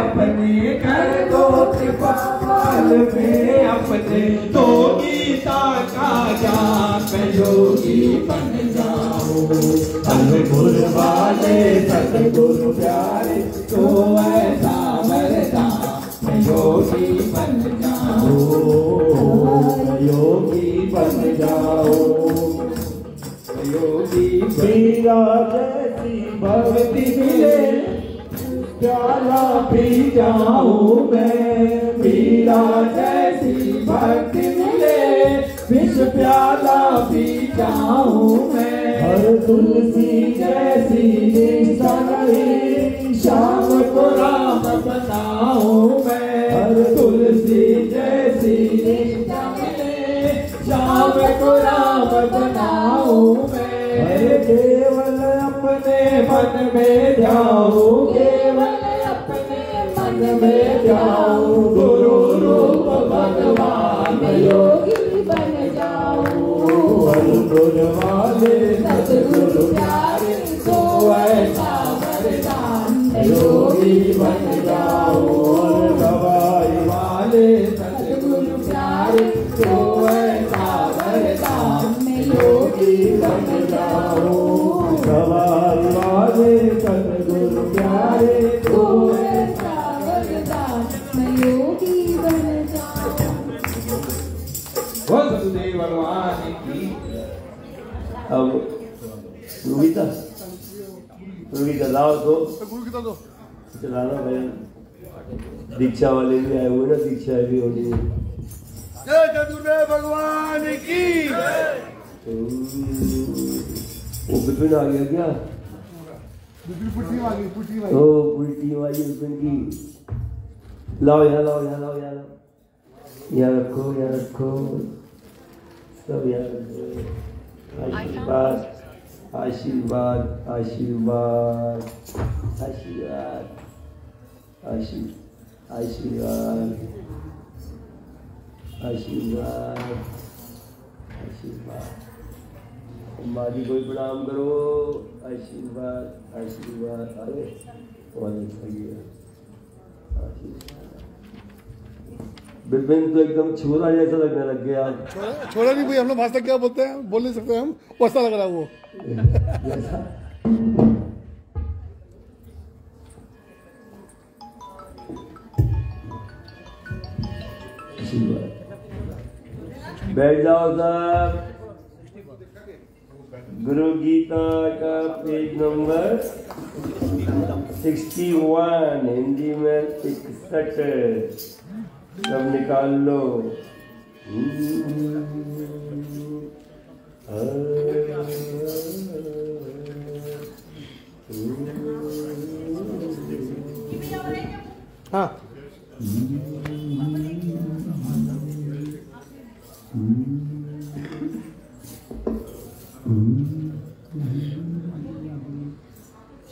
अपने कर दो कृपा पल में अपने। तो गीता का जाप योगी बन जाओ। सतगुरु वाले सतगुरु प्यारे तो ऐसा वरदान योगी बन जाओ। योगी बन जाओ। योगी मीरा जैसी भक्ति मिले प्याला पी जाऊं मैं। मीरा जैसी भक्ति मिले विष प्याला पी जाऊं मैं। हर तुलसी जैसी निष्ठा नहीं शाम को राम बनाऊं मैं। हर तुलसी जैसी निष्ठा मिले शाम को राम बनाऊं मैं। केवल अपने मन में जाऊं। केवल अपने मन में जाऊं। गुरु रूप भगवान योगी बन जाऊं। गुरु वाले सतगुरु प्यारे तो ऐसा वरदान योगी बन जाऊं। दवाई वाले सतगुरु प्यारे तो ऐसा वरदान योगी बन जाऊं। दवाई वाले सतगुरु प्यारे तो ऐसा वरदान योगी बन जाऊं। वसुदेव भगवान की। अब रोहिता लाओ तो चलाना भाई। दीक्षा वाले भी आए हुए ना, दीक्षा भी होनी है। जय चतुर्वेद भगवान की। वो विपिन आ गया क्या? पुटी वाली ओ पुटी वाली विपिन की। लाओ यहाँ लाओ यहाँ लाओ यहाँ लाओ। यहाँ रखो यहाँ रखो सब यहाँ रखो। आशीर्वाद आशीर्वाद आशीर्वाद आशीर्वाद आशीर्वाद आशीर्वाद आशीर्वाद। माँ जी को प्रणाम करो। आशीर्वाद आशीर्वाद। अरे विपिन तो एकदम छोरा जैसा लगने लग गया। छोरा नहीं भाई, हम लोग भाषा क्या बोलते हैं, बोल नहीं सकते हम, वैसा लग रहा है वो। बैठ जाओ सब। गुरु गीता का पेज नंबर 61 हिंदी में 61 सब निकाल लो। हाँ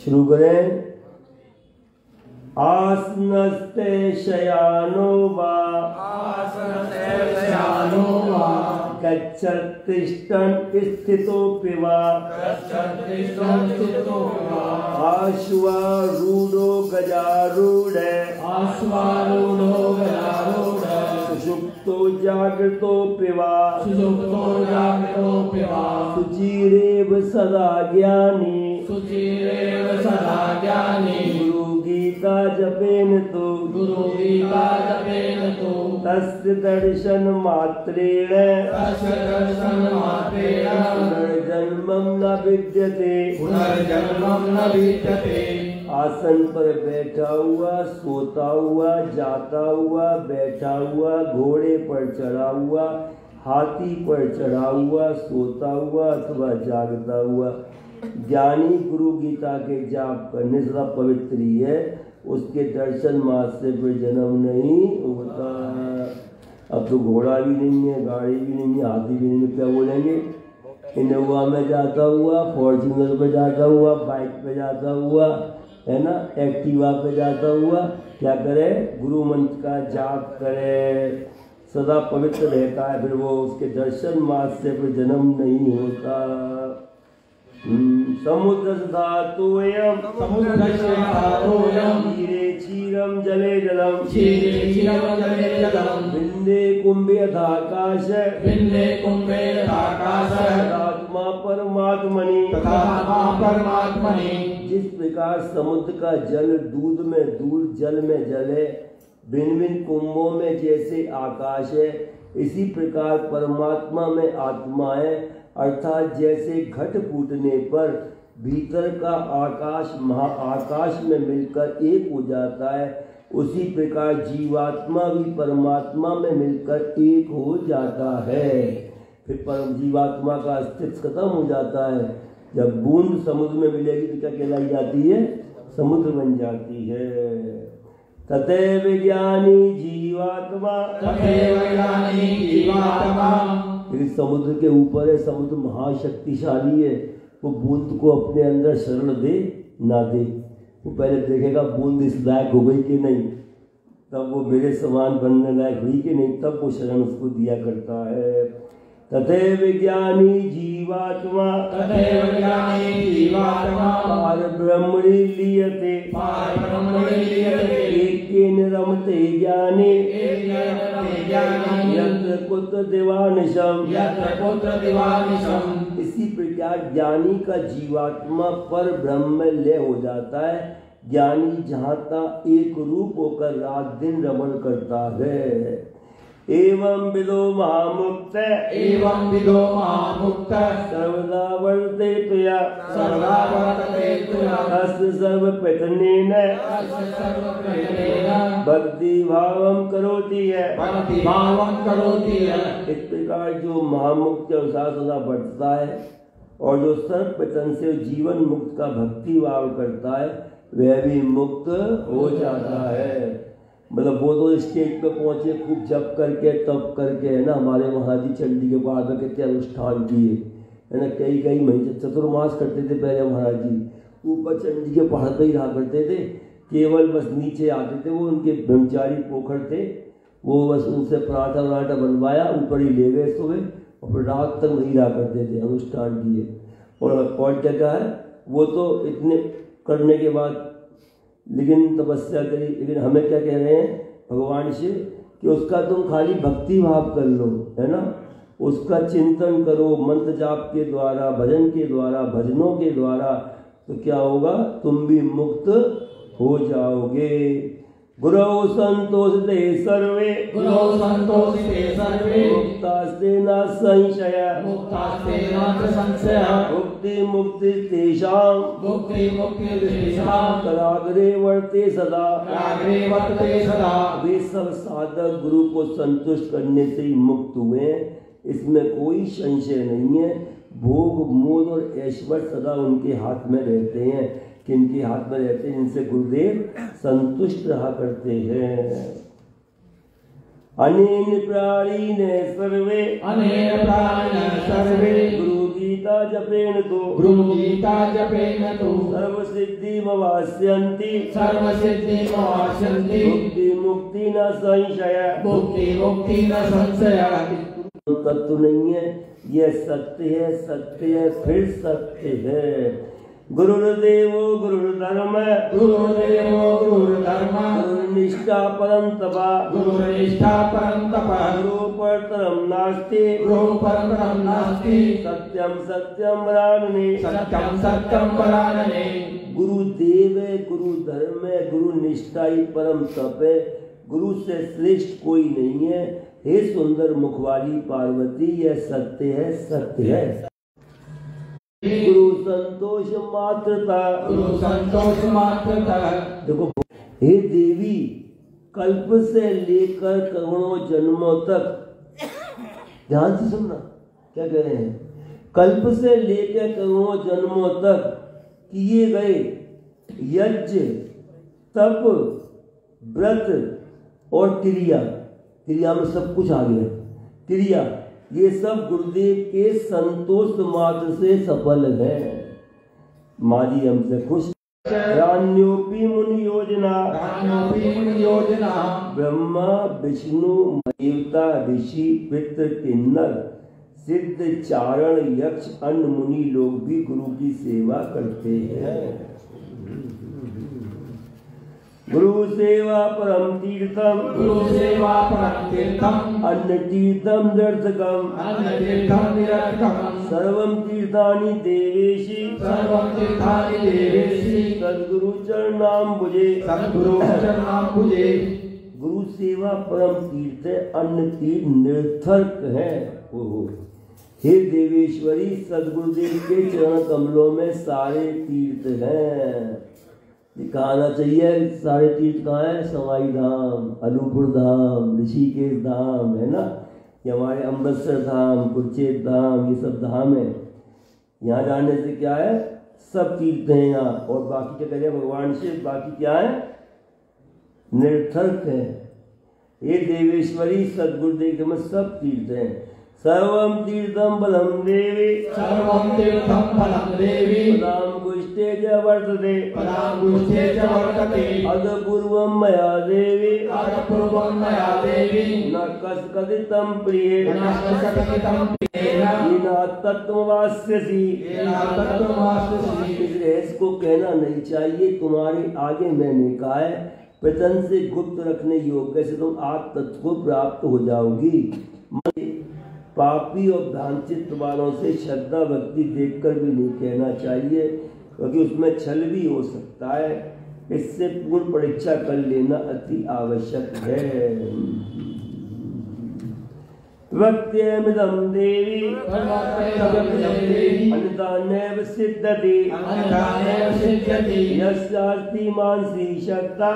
शुरू करें। आसनस्ते शयानो वा गच्छत्तिष्ठन् स्थितोऽपि वा आश्वारूढो गजारूढः सुषुप्तो जागृतोऽपि वा सुचिरेव सदा ज्ञानी गुरु गीता जपेन तो तस्य दर्शन मात्रेण पुनर्जन्मं न विद्यते। आसन पर बैठा हुआ, सोता हुआ, जाता हुआ, बैठा हुआ, घोड़े पर चढ़ा हुआ, हाथी पर चढ़ा हुआ, सोता हुआ अथवा जागता हुआ ज्ञानी गुरु गीता के जाप करने से पवित्र ही है। उसके दर्शन मात्र से कोई जन्म नहीं होता। अब तो घोड़ा भी नहीं है, गाड़ी भी नहीं है, हाथी भी नहीं है, क्या बोलेंगे? इनोवा में जाता हुआ, फॉर्च्यूनर पे जाता हुआ, बाइक पे जाता हुआ, है ना, एक्टिवा पे जाता हुआ, क्या करे? गुरु मंत्र का जाप करे, सदा पवित्र रहता है। फिर वो उसके दर्शन मात्र से कोई जन्म नहीं होता। समुद्र धातुयम क्षीरम जले जलम क्षीरे क्षीरम जले जलम बिंदे कुंभे यथाकाश बिंदे कुंभे यथाकाश आत्मा परमात्मनि तथात्मा परमात्मनि। जिस प्रकार समुद्र का जल दूध में दूध जल में जल है, भिन्न भिन्न कुंभों में जैसे आकाश है, इसी प्रकार परमात्मा में आत्मा है। अर्थात जैसे घट फूटने पर भीतर का आकाश महाआकाश में मिलकर एक हो जाता है, उसी प्रकार जीवात्मा भी परमात्मा में मिलकर एक हो जाता है। फिर परम जीवात्मा का अस्तित्व खत्म हो जाता है। जब बूंद समुद्र में मिलेगी तो क्या कहलाई जाती है? समुद्र बन जाती है। तथैव ज्ञानी जीवात्मा तथैव ज्ञानी जीवात्मा। लेकिन समुद्र के ऊपर है, समुद्र महाशक्तिशाली है। वो बूंद को अपने अंदर शरण दे ना दे, वो पहले देखेगा बूंद इस लायक हो गई कि नहीं, तब वो मेरे समान बनने लायक हुई कि नहीं, तब वो शरण उसको दिया करता है। तथैव ज्ञानी जीवात्मा तथैव ज्ञानी जीवात्मा पार ब्रह्मणि लीयते पार ब्रह्मणि लीयते एकेन रमते ज्ञाने एकेन रमते ज्ञाने यत्र कुत्र दिवानिशम यत्र कुत्र दिवानिशम। इसी प्रकार ज्ञानी का जीवात्मा पर ब्रह्म में लय हो जाता है। ज्ञानी जहाँ तक एक रूप होकर रात दिन रमण करता है। एवं विदो महामुक्त एवं विदो महामुक्त सर्वदा वर्ते तुया सर्वदा वर्तते तुया तस्य सर्वप्रयत्नेन तस्य सर्वप्रयत्नेन भक्ति भावम करोति है भक्ति भावं करोति है। इस प्रकार जो महामुक्त के अनुसार सदा बढ़ता है और जो सर्व प्रयत्न से जीवन मुक्त का भक्ति भाव करता है, वह भी मुक्त हो जाता है। मतलब वो तो स्टेज पे पहुंचे, खूब जप करके तप करके, है ना। हमारे महाराज जी चंडी के बाद में कितने अनुष्ठान किए, है ना। कई महीने चतुर्मास करते थे पहले महाराज जी। ऊपर चंडी के पहाड़ पे ही रहा करते थे, केवल बस नीचे आते थे। वो उनके ब्रह्मचारी पोखर थे, वो बस उनसे पराठा वराठा बनवाया, ऊपर ही ले गए सुबह और फिर रात तक वहीं रहा करते थे, अनुष्ठान किए। और क्या है, वो तो इतने करने के बाद लेकिन तपस्या करी। लेकिन हमें क्या कह रहे हैं भगवान से कि उसका तुम खाली भक्ति भाव कर लो, है ना। उसका चिंतन करो मंत्र जाप के द्वारा, भजन के द्वारा, भजनों के द्वारा, तो क्या होगा, तुम भी मुक्त हो जाओगे। गुरौ संतोषते सर्वे गुरौ संतोषते सर्वे मुक्तास्ते न संशय मुक्तास्ते न संशय मुक्ति मुक्ति तेषां मुक्ति मुक्ति तेषां कराग्रे वर्ते सदा कराग्रे वर्तते सदा। वे सब साधक गुरु को संतुष्ट करने से ही मुक्त हुए, इसमें कोई संशय नहीं है। भोग मोद और ऐश्वर्य सदा उनके हाथ में रहते हैं। किनके हाथ में रहते हैं? जिनसे गुरुदेव संतुष्ट रहा करते हैं। अनेन प्राणीन सर्वे अनेन प्राणिनः सर्वे गुरु गीता जपेन तो गुरु गीता जपेन तु सर्व सिद्धिमवास्यन्ति सर्वसिद्धिमवाप्स्यन्ति मुक्ति मुक्ति न संशय मुक्ति मुक्ति न संशय। तत्व नहीं है, यह सत्य है, सत्य है फिर सत्य है। गुरुर्देवो गुरुर्धर्म गुरुर्देवो गुरुर्धर्म गुरुर्निष्ठा परं तपः गुरुर्निष्ठा परं तपः गुरु परतरं नास्ति गुरु परतरं नास्ति सत्यं सत्यं वरानने सत्यं सत्यं वरानने। गुरुदेव है, गुरु धर्म है, गुरु निष्ठा ही परम तप है। गुरु से श्रेष्ठ कोई नहीं है। हे सुंदर मुख वाली पार्वती, यह सत्य है, सत्य है। गुरु संतोष मात्रता गुरु संतोष मात्रता। देखो हे देवी, कल्प से लेकर करोड़ों जन्मों तक, ध्यान से सुनना क्या कह रहे हैं, कल्प से लेकर करोड़ों जन्मों तक किए गए यज्ञ तप व्रत और क्रिया में सब कुछ आ गया। क्रिया ये सब गुरुदेव के संतोष मात्र से सफल है। माँ जी हमसे खुश। रान्योपि मुनि योजना ब्रह्मा विष्णु देवता ऋषि पितृ किन्नर सिद्ध चारण यक्ष अन्य मुनि लोग भी गुरु की सेवा करते हैं। गुरु सेवा परम तीर्थम, गुरु सेवा परम तीर्थम, अन्न तीर्थम निरर्थकम, अन्न तीर्थम निरर्थकम, सर्वम तीर्थानि देवेशि, सर्वं तीर्थानि देवेशि, सद्गुरु चरणाम्बुजे, सद्गुरु चरणाम्बुजे। गुरु सेवा परम तीर्थ है, अन्न तीर्थ निरर्थक है। ओहो, हे देवेश्वरी, सदगुरुदेव के चरण कमलों में सारे तीर्थ हैं। दिखाना चाहिए सारे तीर्थ कहाँ है? सवाई धाम, अनूपपुर धाम, ऋषिकेश धाम है ना, ये हमारे अमृतसर धाम, कुरुक्षेत्र धाम, ये सब धाम है। यहाँ जाने से क्या है? सब तीर्थ हैं यहाँ। और बाकी क्या करें भगवान से? बाकी क्या है? निरर्थक है। ये देवेश्वरी सदगुरुदेव में सब तीर्थ हैं। सर्वम तीर्थम बलम देवी, सर्वं तीर्थं फलं देवी, पदाम गुष्टे च वर्तते, पदांगुष्ठे च वर्तते, अद पूर्वम मया देवी, पूर्वं मया देवी, न कस्कदितं प्रिये, न कस्कदितं प्रियेण, येन तत्त्ववास्यसि। येन तत्त्ववास्यसि। इस रहस्य को कहना नहीं चाहिए, तुम्हारे आगे मैंने कहा है, प्रतन से गुप्त रखने योग्य से तुम आत्म तत्व को प्राप्त हो जाओगी। पापी और भ्रांतित वालों से श्रद्धा भक्ति देखकर भी नहीं कहना चाहिए, क्योंकि उसमें छल भी हो सकता है। इससे पूर्ण परीक्षा कर लेना अति आवश्यक है। वक्त्यमिदं देवी, अन्यथा सिद्ध्यति, यस्यास्ति मानसी श्रद्धा,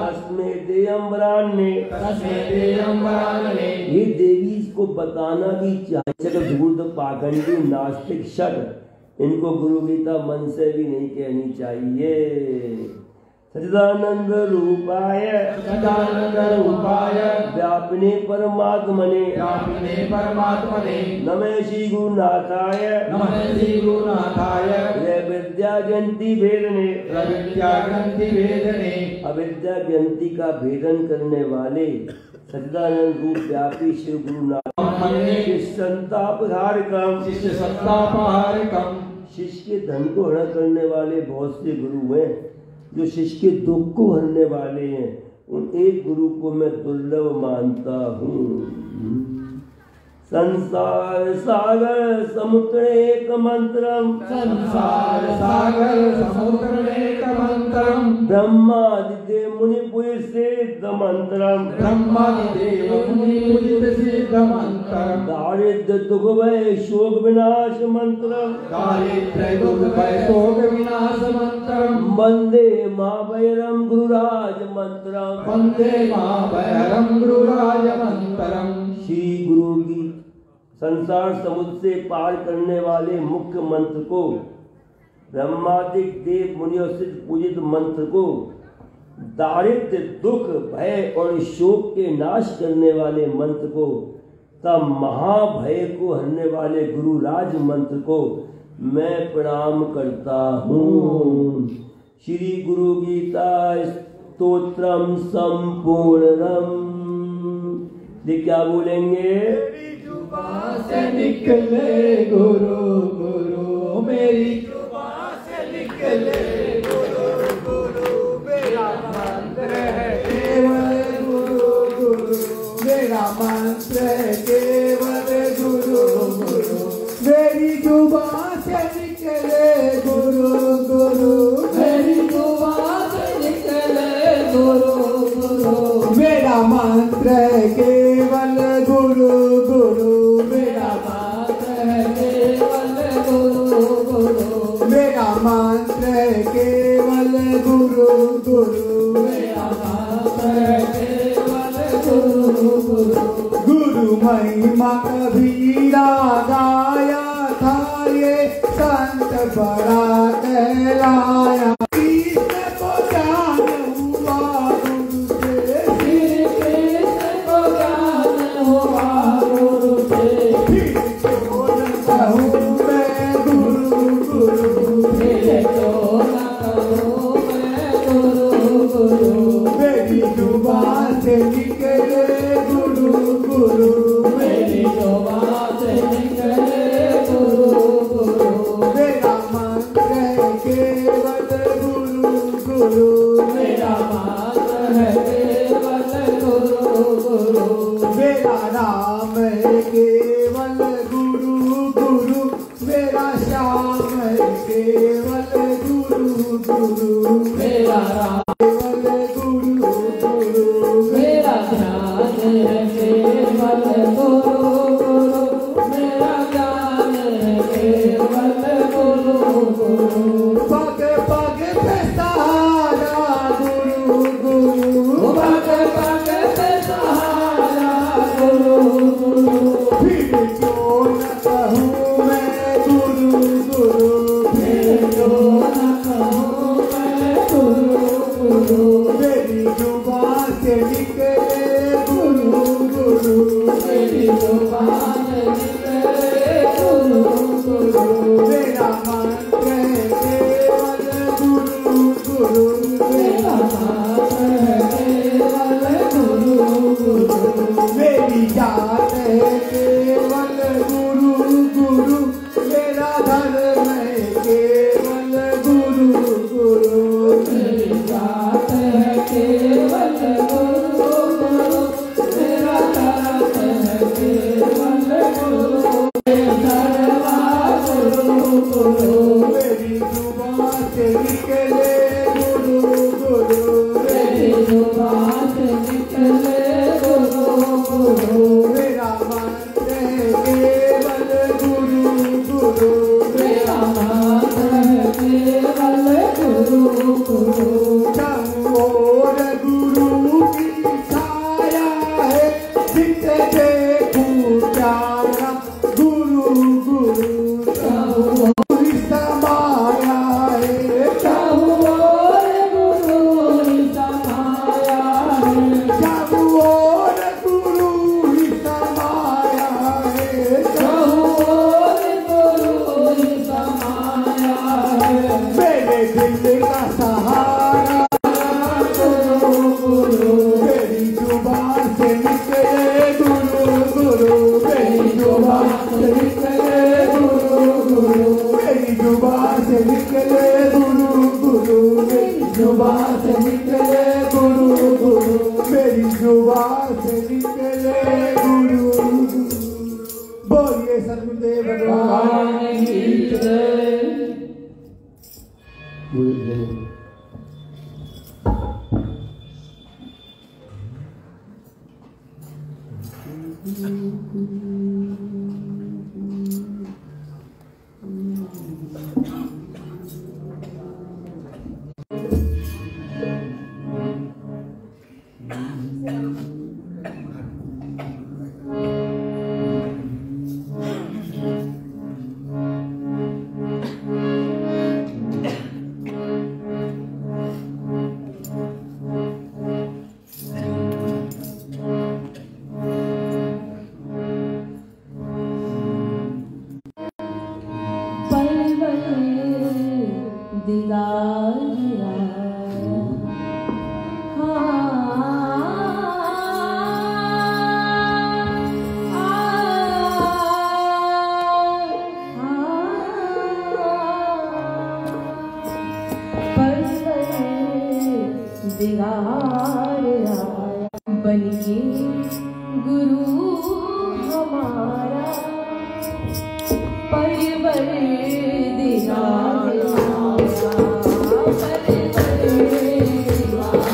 तस्मै देयं वरान्ये। ये देवी इसको बताना भी चाहिए। धूर्त पाखंडी नास्तिक शक, इनको गुरु गीता मन से भी नहीं कहनी चाहिए। सच्चिदानंद रूपाय, व्यापिने परमात्मने, नमः श्री गुरुनाथाय, विद्या ग्रंथि भेदने, अविद्या ग्रंथि का भेदन करने वाले सच्चिदानंद रूप व्यापी श्री गुरुनाथ संतापहारकम, शिष्य के धन को हरण करने वाले बहुत से गुरु हैं जो शिष्य के दुख को हरने वाले हैं। उन एक गुरु को मैं दुर्लभ मानता हूँ। संसार सागर समुद्र एक मंत्रम, संसार सागर समुद्र एक मंत्रम, ब्रह्मादिदेव मुनि पूजित सिद्ध मंत्रम, ब्रह्मादिदेव मुनि पूजित सिद्ध मंत्रम, दारिद्र्य दुख भय शोक विनाश मंत्रम, दारिद्र्य दुख भय शोक विनाश मंत्रम, वंदे महाभैरम गुरुराज मंत्रम, वंदे महाभैरम गुरुराज मंत्रम। श्री गुरु की संसार समुद्र से पार करने वाले मुख्य मंत्र को, ब्रह्मादिक देव मुनियों से पूजित मंत्र को, दारिद्र्य दुख भय और शोक के नाश करने वाले मंत्र को, तब महाभय को हरने वाले गुरुराज मंत्र को मैं प्रणाम करता हूँ। श्री गुरु गीता स्तोत्रम संपूर्णम। ये क्या बोलेंगे? जुबान से निकले गुरु गुरु, मेरी जुबान से निकले गुरु गुरु, मेरा मंत्र है केवल गुरु गुरु, मेरा मंत्र है केवल गुरु गुरु, मेरी जुबान से निकले गुरु गुरु, मेरी जुबान से निकले गुरु गुरु, मेरा मंत्र है केवल गुरु गुरु, मेरा मंत्र है केवल गुरु गुरु, मेरा मंत्र है केवल गुरु गुरु, मेरा मंत्र है केवल गुरु गुरु। गुरु महिमा कबीरा गाया था, ये संत बड़ा कहलाया। मेरी जुबान निकले गुरु गुरु, मेरी जुबान निकले गुरु गुरु, मेरा मंत्र है केवल गुरु गुरु, मेरा मंत्र है केवल गुरु गुरु, मेरी जात है केवल गुरु गुरु, मेरा धर्म है केवल गुरु गुरु, मेरी जात है केवल गुरु गुरु, मेरा धर्म है केवल गुरु, धर्मा गुरु गुरु, मेरी जुबान से निकले गुरु गुरु, मेरी जुबान से निकले गुरु गुरु, मेरा मंत्र है केवल गुरु गुरु, मेरा मंत्र है केवल गुरु गुरु, चारों ओर गुरु की छाया है, जिसे देखूं प्यारा गुरु गुरु, चारों ओर समाया है, चारों ओर गुरु समाया है, चारों ओर गुरु समाया है, चारों ओर गुरु समाया है, मेरे दिल का सहारा गुरु गुरु, मेरी जुबान से निकले गुरु गुरु, मेरी जुबान से निकले गुरु गुरु, मेरी जुबान से निकले गुरु गुरु, मेरी जुबान से निकले गुरु गुरु, मेरी जुबान से निकले गुरु गुरु। बोलिए सतगुरुदेव भगवान की जय। बनिए गुरु हमारा, परिवर दिगारा, परिवर दिगारा,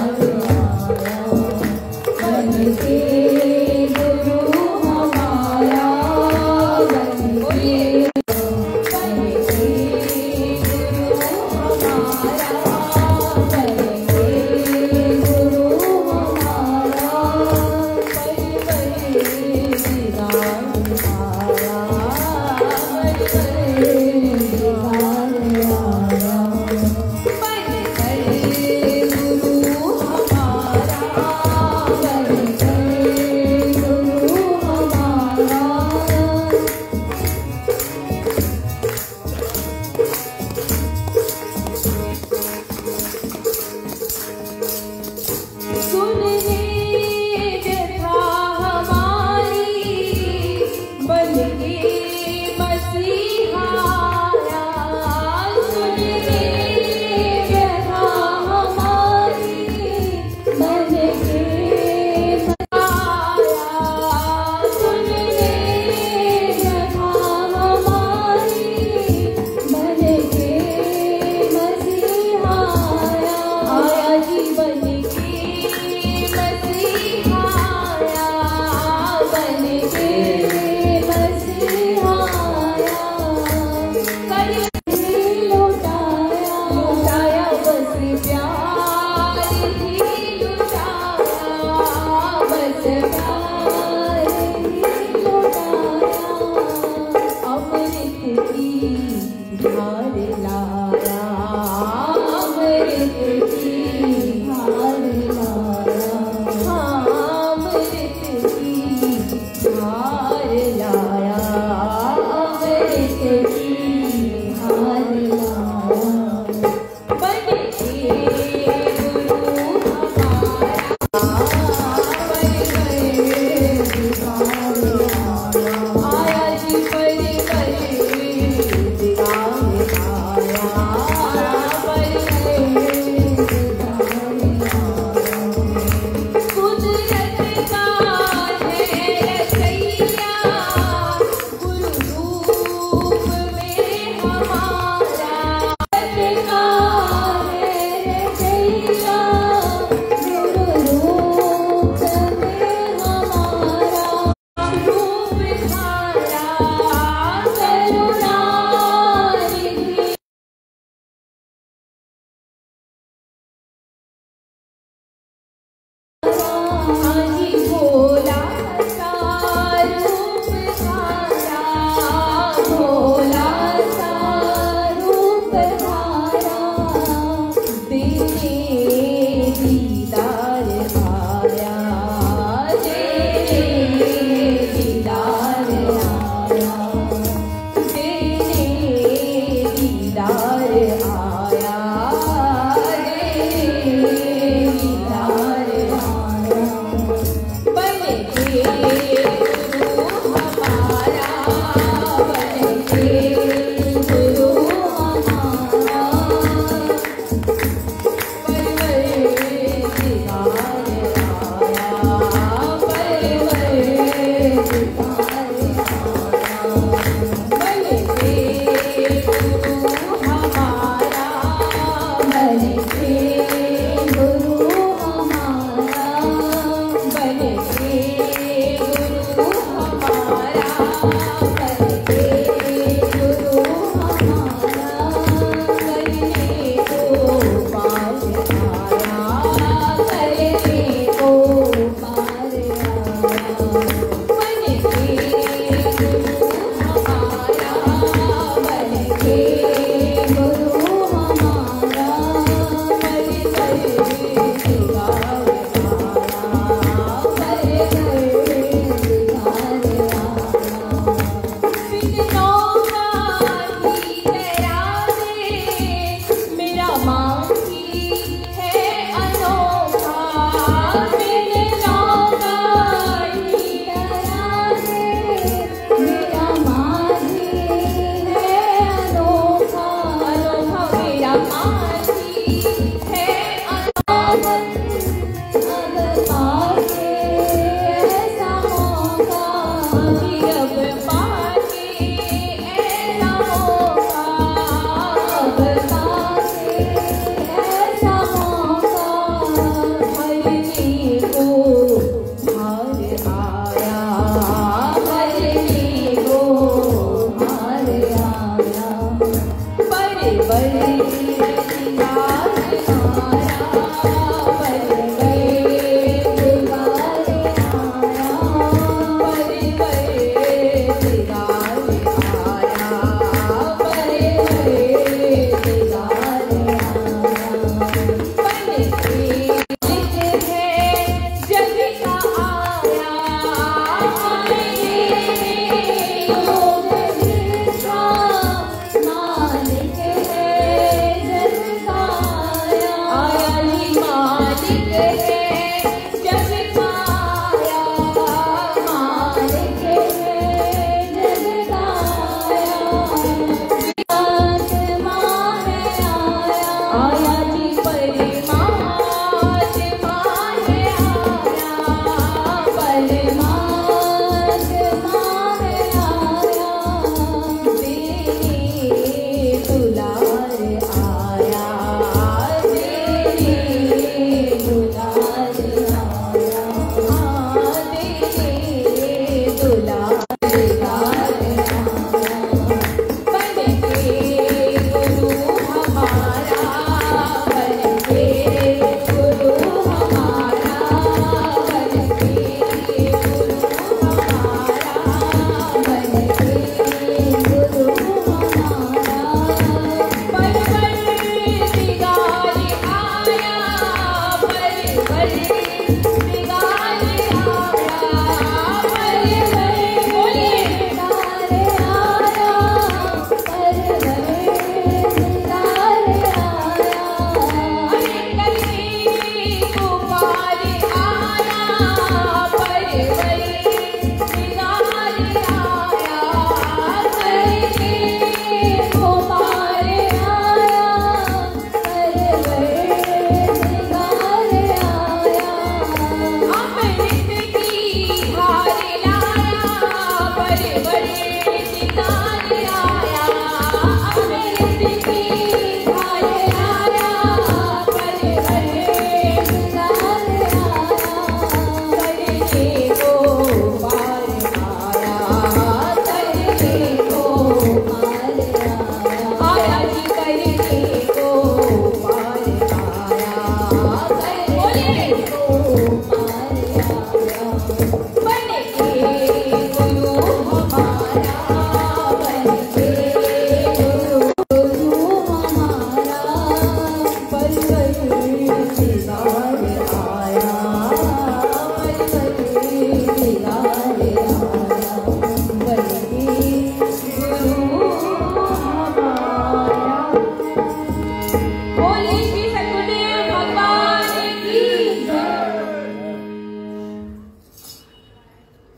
बनिए गुरु हमारा, बनिए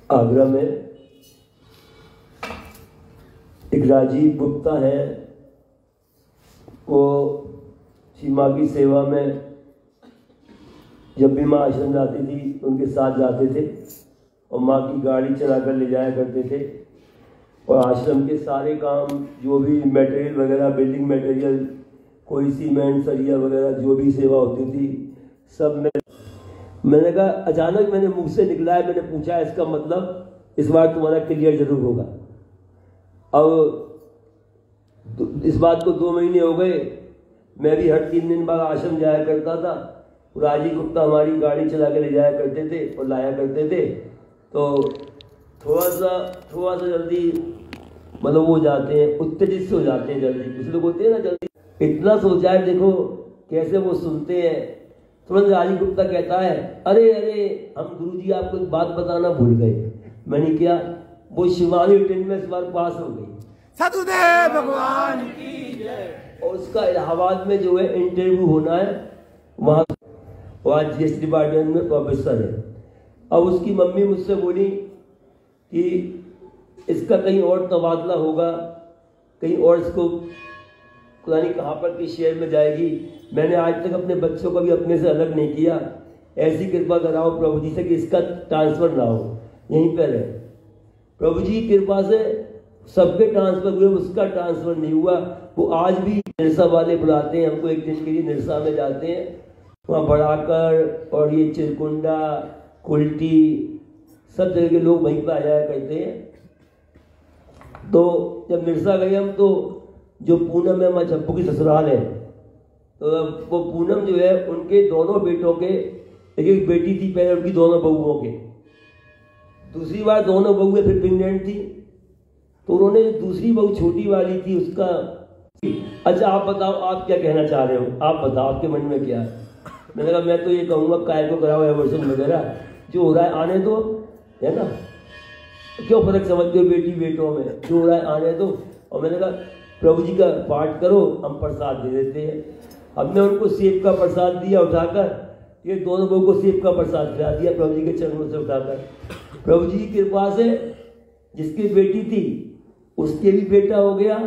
आगरा में एक राजीव गुप्ता है, वो श्री माँ की सेवा में जब भी माँ आश्रम जाती थी उनके साथ जाते थे और माँ की गाड़ी चला कर ले जाया करते थे और आश्रम के सारे काम जो भी मटेरियल वगैरह, बिल्डिंग मटेरियल, कोई सीमेंट सरिया वगैरह जो भी सेवा होती थी सब में मैंने कहा, अचानक मैंने मुख से निकला है, मैंने पूछा इसका मतलब इस बार तुम्हारा क्लियर जरूर होगा। अब इस बात को 2 महीने हो गए, मैं भी हर 3 दिन बाद आश्रम जाया करता था। राजीव गुप्ता हमारी गाड़ी चला के ले जाया करते थे और लाया करते थे, तो थोड़ा सा जल्दी मतलब वो जाते हैं, उत्तेजित से हो जाते हैं जल्दी, कुछ लोग होते हैं ना जल्दी। इतना सोचा है, देखो कैसे वो सुनते हैं। तुरंत राजीव गुप्ता कहता है, अरे हम गुरुजी आपको एक बात बताना भूल गए। मैंने क्या? वो शिवानी ट्रेन में इस बार पास हो गई। सतगुरुदेव भगवान की जय। और उसका इलाहाबाद में जो है इंटरव्यू होना है, वहां और आज GST डिपार्टमेंट में प्रोफेसर है। अब उसकी मम्मी मुझसे बोली कि इसका कहीं और तबादला होगा, कहीं और इसको पता नहीं कहाँ पर किस शहर में जाएगी। मैंने आज तक अपने बच्चों को भी अपने से अलग नहीं किया। ऐसी कृपा कराओ प्रभु जी से कि इसका ट्रांसफ़र ना हो, यहीं पर है। प्रभु जी की कृपा से सबके ट्रांसफ़र हुए, उसका ट्रांसफ़र नहीं हुआ। वो आज भी निरसा वाले बुलाते हैं हमको, एक दिन के लिए निरसा में जाते हैं, वहाँ बढ़ाकर और ये चिरकुंडा कुल्टी सब जगह के लोग वहीं पर आ जाया करते हैं। तो जब निरसा गए हम, तो जो पूनम है हमारे छप्पू की ससुराल है, तो वो पूनम जो है उनके दोनों बेटों के, एक बेटी थी पहले उनकी दोनों बहुओं के, दूसरी बार दोनों बहुएं फिर प्रेग्नेंट थी, तो उन्होंने दूसरी बहू छोटी वाली थी उसका। अच्छा आप बताओ आप क्या कहना चाह रहे हो, आप बताओ आपके मन में क्या है। मैंने कहा मैं तो ये कहूँगा काय को कराओ एवर्सन वगैरह जो हो रहा है आने दो, है ना, क्यों फर्क समझते हो बेटी बेटों में, जो हो रहा है आने दो। और मैंने कहा प्रभु जी का पाठ करो, हम प्रसाद दे देते हैं। हमने उनको सेब का प्रसाद दिया उठाकर, ये दोनों बहू को सेब का प्रसाद खिला दिया प्रभु जी के चरणों से उठाकर। प्रभु जी की कृपा से जिसकी बेटी थी उसके भी बेटा हो गया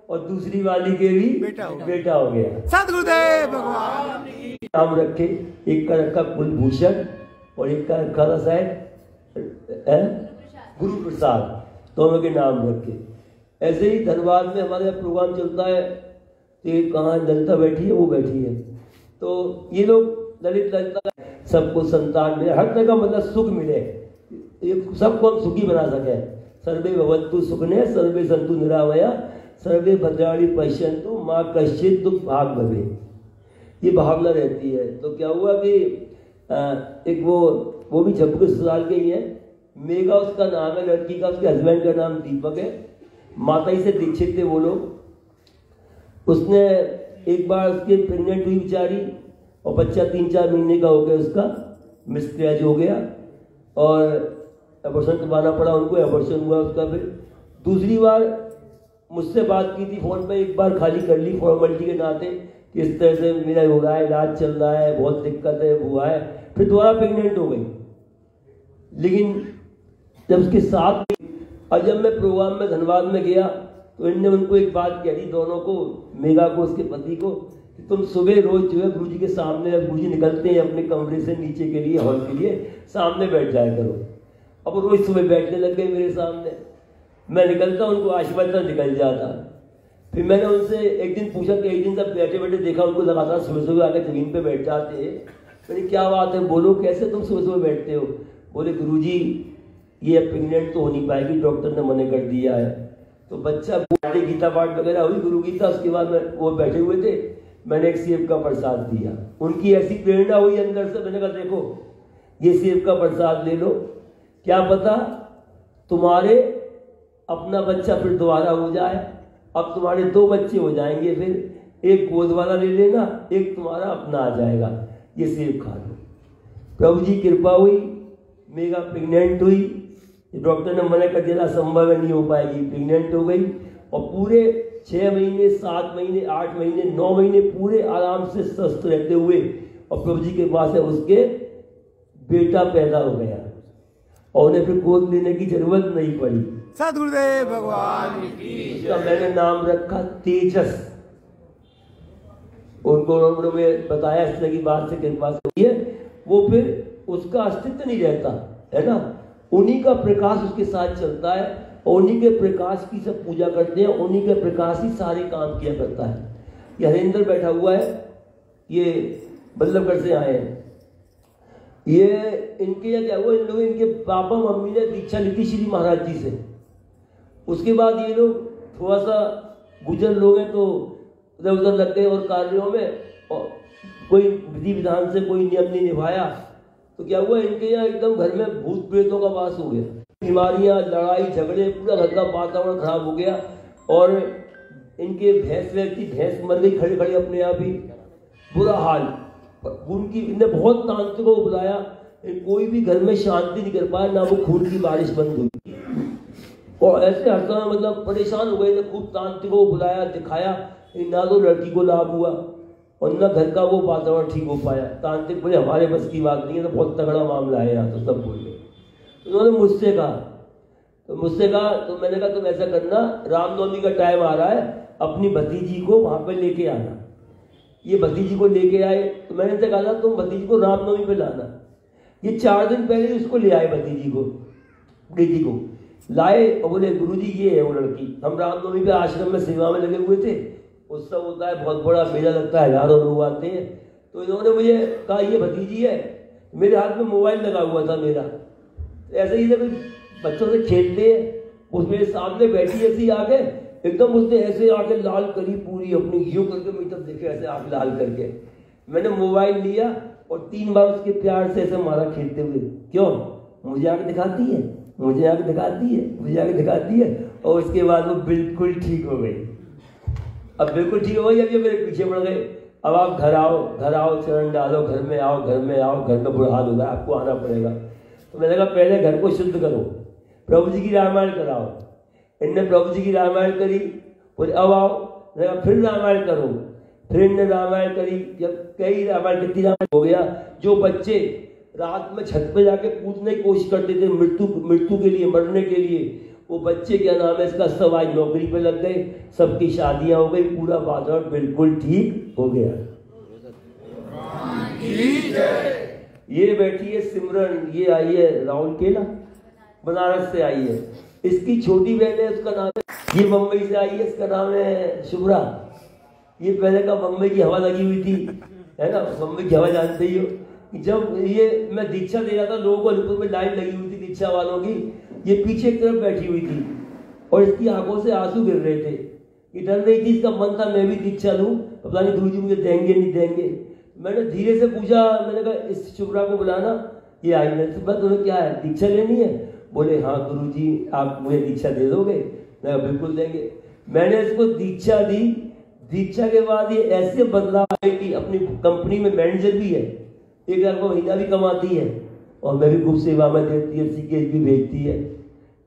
और दूसरी वाली के भी बेटा हो गया। सतगुरुदेव भगवान नाम रखे, एक का रखा कुलभूषण और एक का रखा था शायद गुरु प्रसाद, दोनों के नाम रखे। ऐसे ही धनबाद में हमारे प्रोग्राम चलता है, तो ये कहाँ ललिता बैठी है, वो बैठी है, तो ये लोग ललिता सबको संतान मिले, हर तरह का मतलब सुख मिले, ये सबको हम सुखी बना सके। सर्वे भवन्तु सुखने सर्वे सन्तु निरामया सर्वे भद्राणि पश्यन्तु माँ कश्चित् दुख भाग भवे, ये भावना रहती है। तो क्या हुआ कि एक वो भी छप्पू के ससुराल के ही है, मेघा उसका नाम है लड़की का, उसके हस्बैंड का नाम दीपक है, माताई से दीक्षित थे वो लोग। उसने एक बार उसके प्रेग्नेंट हुई बेचारी और बच्चा 3-4 महीने का हो गया, उसका मिसकैरेज हो गया और एबॉर्शन करवाना पड़ा उनको, एबॉर्शन हुआ उसका। फिर दूसरी बार मुझसे बात की थी फ़ोन पे, एक बार खाली कर ली फॉर्मेलिटी के नाते कि इस तरह से मेरा हो रहा है, इलाज चल रहा है, बहुत दिक्कत है, हुआ है। फिर दोबारा प्रेग्नेंट हो गई, लेकिन जब उसके साथ और जब मैं प्रोग्राम में धनबाद में गया तो इनने उनको एक बात कह दी दोनों को, मेघा को उसके पति को, कि तुम सुबह रोज जो है गुरु जी के सामने, जब गुरु जी निकलते हैं अपने कमरे से नीचे के लिए हॉल के लिए, सामने बैठ जाया करो। अब रोज सुबह बैठने लग गए मेरे सामने, मैं निकलता उनको आशीर्वाद निकल जाता। फिर मैंने उनसे एक दिन पूछा कि एक दिन जब बैठे बैठे देखा उनको लगातार सुबह सुबह आकर जमीन पे बैठ जाते हैं। मैंने क्या बात है, बोलो कैसे तुम सुबह सुबह बैठते हो। बोले गुरुजी ये प्रेग्नेंट तो हो नहीं पाएगी, डॉक्टर ने मना कर दिया है। तो बच्चा गीता पाठ वगैरह हुई, गुरु गीता, उसके बाद में वो बैठे हुए थे, मैंने एक सेब का प्रसाद दिया। उनकी ऐसी प्रेरणा हुई अंदर से, मैंने कहा देखो ये सेब का प्रसाद ले लो, क्या पता तुम्हारे अपना बच्चा फिर दोबारा हो जाए। अब तुम्हारे 2 बच्चे हो जाएंगे, फिर एक गोद वाला ले लेना, एक तुम्हारा अपना आ जाएगा, ये सेब खा लो। प्रभु जी कृपा हुई, मेघा प्रेग्नेंट हुई, डॉक्टर ने मना कर दिया संभव नहीं हो पाएगी, प्रेग्नेंट हो गई और पूरे 6 महीने 7 महीने 8 महीने 9 महीने पूरे आराम से स्वस्थ रहते हुए, और प्रभु जी के पास है उसके बेटा पैदा हो गया और उन्हें फिर गोद लेने की जरूरत नहीं पड़ी। सतगुरुदेव भगवान उसका मैंने नाम रखा तेजस। उनको उन्होंने बताया इस तरह की बात से कृपा से हुई है, वो फिर उसका अस्तित्व नहीं रहता है ना, उन्हीं का प्रकाश उसके साथ चलता है और उन्हीं के प्रकाश की सब पूजा करते हैं, उन्हीं के प्रकाश ही सारे काम किया करता है। ये हरेंद्र बैठा हुआ है, ये बल्लभगढ़ से आए हैं। ये इनके यहाँ क्या हुआ, इन लोग इनके पापा मम्मी ने दीक्षा ली थी श्री महाराज जी से। उसके बाद ये लोग थोड़ा सा गुजर लोग हैं तो इधर उधर लग गए और कार्यों में, और कोई विधि विधान से कोई नियम नहीं निभाया, तो क्या हुआ इनके यहाँ एकदम घर में भूत प्रेतों का वास हो गया, बीमारियां, लड़ाई झगड़े, पूरा घर का वातावरण खराब हो गया। और इनके भैंस मर गई खड़े खड़े अपने आप ही, बुरा हाल। उनकी इनने बहुत तांत्रिकों को बुलाया, कोई भी घर में शांति नहीं कर पाया, ना वो खून की बारिश बंद हुई और ऐसे हर समय मतलब परेशान हो गए थे। खूब तांत्रिकों को बुलाया, दिखाया, ना तो लड़की को लाभ हुआ और न घर का वो वातावरण ठीक हो पाया। तांत्रिक बोले हमारे बस की बात नहीं है, तो बहुत तगड़ा मामला है यहाँ, तो सब बोले। उन्होंने मुझसे कहा तो मैंने कहा तुम ऐसा करना, रामनवमी का टाइम आ रहा है, अपनी भतीजी को वहाँ पे लेके आना। ये भतीजी को लेके आए, तो मैंने तो कहा तुम भतीजी को रामनवमी पे लाना। ये 4 दिन पहले उसको ले आए, भतीजी को, बेटी को लाए और बोले गुरुजी ये है वो लड़की। हम रामनवमी पे आश्रम में सेवा में लगे हुए थे, उत्सव होता है, बहुत बड़ा मेला लगता है, हजारों लोग आते हैं। तो इन्होंने मुझे कहा ये भतीजी है। मेरे हाथ में मोबाइल लगा हुआ था मेरा, ऐसे ही जब बच्चों से खेलते हैं, उस मेरे सामने बैठी ऐसी आके एकदम उसने ऐसे आके लाल करी पूरी अपनी, यूं करके मेरी तरफ देखे ऐसे आंख लाल करके। मैंने मोबाइल लिया और 3 बार उसके प्यार से ऐसे मारा खेलते हुए। क्यों? मुझे आके दिखाती है, मुझे आके दिखाती है, मुझे आके दिखाती है। और उसके बाद वो बिल्कुल ठीक हो गई। अब बिल्कुल ठीक हो गई, अब ये मेरे पीछे पड़ गए। अब आप घर आओ, चरण डालो, घर में आओ, घर में बुरा हाल होगा, आपको आना पड़ेगा। तो मैंने कहा पहले घर को शुद्ध करो, प्रभु जी की रामायण कराओ। इनने प्रभु जी की रामायण करी, बोले अब आओ, फिर रामायण करो। फिर इनने रामायण करी, जब कई रामायण कितनी रामायण हो गया। जो बच्चे रात में छत पे जाके कूदने की कोशिश करते थे मृत्यु के लिए, मरने के लिए, वो बच्चे क्या नाम है इसका, सब आज नौकरी पे लग गए, सबकी शादियां हो गई, पूरा वातावरण बिल्कुल ठीक हो गया। ये बैठी है सिमरन, ये आई है राउरकेला, बनारस से आई है। इसकी छोटी बहन है, उसका नाम है, ये मुंबई से आई है, इसका नाम है शुभ्रा। ये पहले का मुंबई की हवा लगी हुई थी, है ना, मुंबई की हवा जानते ही हो। जब ये मैं दीक्षा दे रहा था, लोगों को अलीपुर में लाइन लगी हुई थी दीक्षा वालों की, ये पीछे की तरफ बैठी हुई थी और इसकी आंखों से आंसू गिर रहे थे। ये डर रही थी, इसका मन था मैं भी दीक्षा लूं, पता नहीं गुरुजी मुझे देंगे नहीं देंगे। मैंने धीरे से पूछा, मैंने कहा इस शुभ्रा को बुलाना। ये आई, मैं तुम्हें क्या है दीक्षा लेनी है? बोले हाँ गुरुजी आप मुझे दीक्षा दे दोगे? मैं बिल्कुल देंगे। मैंने इसको दीक्षा दी। दीक्षा के बाद ये ऐसे बदलाव है कि अपनी कंपनी में मैनेजर भी है, 1 लाख महीना भी कमाती है और मैं भी खूब सेवा में देती है, सीकेज भी भेजती है।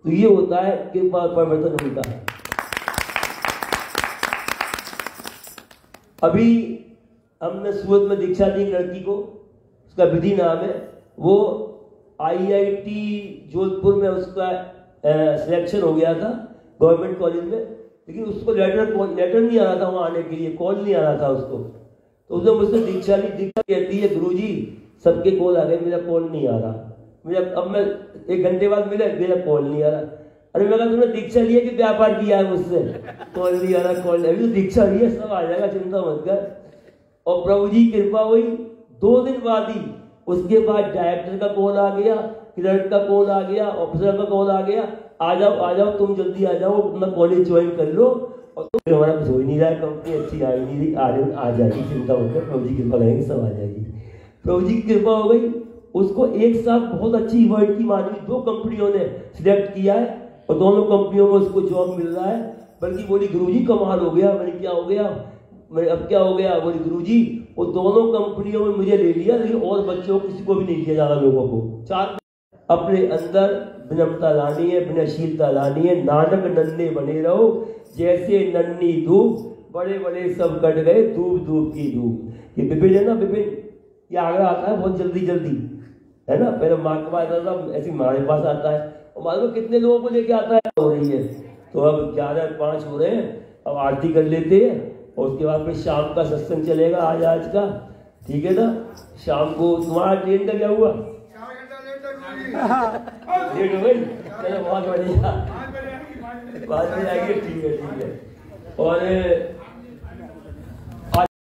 तो ये होता है कि परिवर्तन होता है। अभी हमने सूरत में दीक्षा दी लड़की को, उसका विधि नाम है, वो IIT जोधपुर में उसका सिलेक्शन हो गया था गवर्नमेंट कॉलेज में, लेकिन उसको लेटर नहीं आ रहा था वहाँ आने के लिए, कॉल नहीं आ रहा था उसको। तो उसने मुझसे दीक्षा ली। दीक्षा कहती है गुरुजी सबके कॉल आ गए, मेरा कॉल नहीं आ रहा, मुझे अब मैं 1 घंटे बाद मिला, मेरा कॉल नहीं आ रहा। अरे मैं कहा तुमने दीक्षा लिया कि व्यापार किया है मुझसे? कॉल नहीं आ रहा, कॉल अभी तो दीक्षा लिया, सब आ जाएगा, चिंता मत कर। और प्रभु जी कृपा हुई, 2 दिन बाद ही उसके बाद डायरेक्टर का कॉल आ गया, क्लर्क का कॉल आ गया, ऑफिसर का कॉल आ गया, आ जाओ तुम जल्दी आ जाओ, अपना कॉलेज ज्वाइन कर लो। और तो हमारा कुछ हो ही नहीं रहा है, कंपनी अच्छी आई नहीं रही, आ जाएगी, चिंता मत कर, प्रभु जी कृपा करेंगे सब आ जाएगी। प्रभु जी की कृपा हो गई। उसको 1 साल बहुत अच्छी वर्ड की मानवी 2 कंपनियों ने सिलेक्ट किया है और दोनों कंपनियों में उसको जॉब मिल रहा है। बल्कि बोली गुरुजी कमाल हो गया। मैंने क्या हो गया? मैंने अब क्या हो गया? बोली गुरुजी वो दोनों कंपनियों में मुझे ले लिया, लेकिन और बच्चों किसी को भी नहीं लिया ज़्यादा लोगों को। 4 अपने अंदर विनम्रता लानी है, विनयशीलता लानी है। नानक नन्हे बने रहो जैसे नन्ही धूप, बड़े बड़े सब कट गए धूप धूप की धूप। ये विपिन है ना, विपिन ये आगरा आता है बहुत जल्दी है ना, पहले माँ के पास आता था, ऐसे हमारे पास आता है और मालूम कितने लोगों को लेके आता है। हो रही है तो अब 11:05 हो रहे हैं, अब आरती कर लेते हैं और उसके बाद फिर शाम का सत्संग चलेगा आज का, ठीक है ना। शाम को तुम्हारा ट्रेन का क्या हुआ? लेट हो गई, चलो बहुत बढ़िया, 5 बजे आइए, ठीक है। और